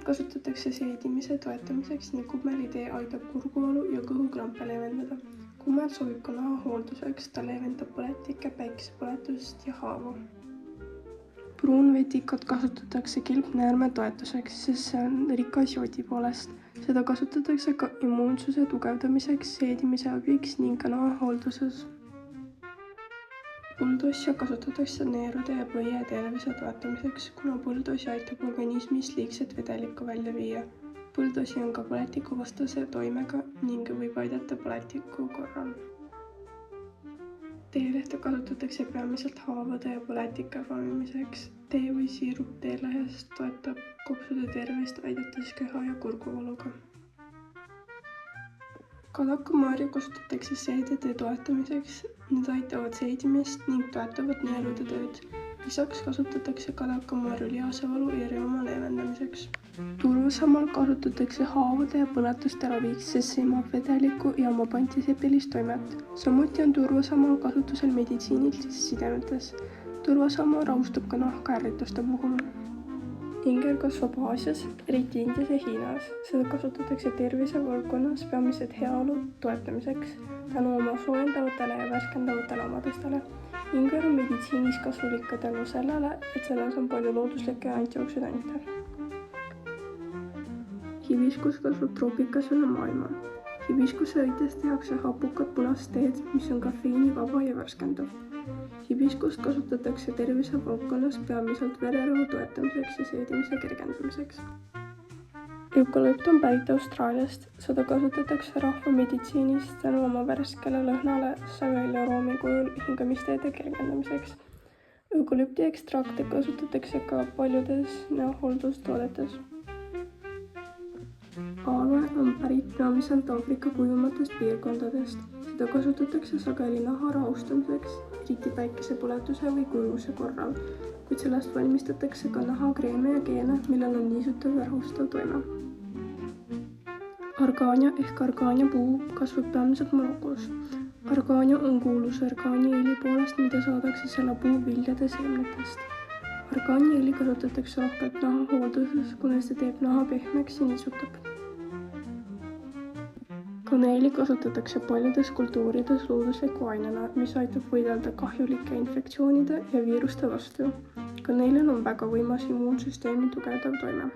Argaaniat kasutatakse seedimise toetamiseks ning kummelitee aitab kurguvalu ja kõhukrampe leevendada. Kummel sobib ka naha hoolduseks, ta leevendab põletikke, päikesepõletust ja haavu. Pruunvetikot kasutatakse kilpnäärme toetuseks, sest see on rikas joodi poolest. Seda kasutatakse ka immuunsuse tugevdamiseks, seedimise abiks ning ka naha hoolduses. Puldosja kasutatakse neerude ja põie tervise toetamiseks, kuna puldosi aitab organismis liigset vedelikku välja viia. Puldosi on ka põletikuvastase toimega ning võib aidata põletiku korral. Teelehte kasutatakse peamiselt haavade ja põletike ravimiseks. Tee või siirup teelehest toetab kopsude tervist, aidates köha ja kurguvaluga. Kadakamarju kasutatakse seedede toetamiseks. Need aitavad seedimist ning toetavad neerude tööd. Lisaks kasutatakse kadakamarju lihasevalu ja reuma leevendamiseks. Turvasammal kasutatakse haavade ja põletuste raviks, sest see imab vedelikku ja omab antiseptilist toimet. Samuti on turvasammal kasutusel meditsiinilistes sidemetes. Turvasammal rahustab ka nahka ärrituste puhul. Inger kasvab Aasias, eriti Indias ja Hiinas. Seda kasutatakse tervisevaldkonnas peamiselt heaolu toetamiseks, tänu oma soojendavatele ja värskendavatele omadustele. Inger on meditsiinis kasulik ka tänu sellele, et selles on palju looduslikke antioksidante. Hibiskus kasvab troopikas üle maailma. Hibiskuse õitest tehakse hapukat punast teed, mis on kafeiinivaba ja värskendav. Hibiskust kasutatakse tervisevaldkonnas peamiselt vererõhu toetamiseks ja seedimise kergendamiseks. Eukalüpt on pärit Austraaliast. Seda kasutatakse rahvameditsiinis tänu oma värskele lõhnale, sageli aroomi kujul hingamisteede kergendamiseks. Eukalüpti ekstrakte kasutatakse ka paljudes näohooldustoodetes. Aloe on pärit peamiselt Aafrika kuivamatest piirkondadest. Seda kasutatakse sageli naha rahustamiseks, eriti päikesepõletuse või kuivuse korral, kuid sellest valmistatakse ka nahakreeme ja geene, millel on niisutav ja rahustav toime. Argaania ehk argaaniapuu kasvab peamiselt Marokos. Argaania on kuulus argaaniaõli poolest, mida saadakse selle puu viljade seemnetest. Argaaniaõli kasutatakse rohkelt naha hoolduses, kuna see teeb naha pehmeks ja niisutab. Kaneeli kasutatakse paljudes kultuurides loodusliku ainena, mis aitab võidelda kahjulike infektsioonide ja viiruste vastu. Kaneelil on väga võimas immuunsüsteemi tugevdav toime.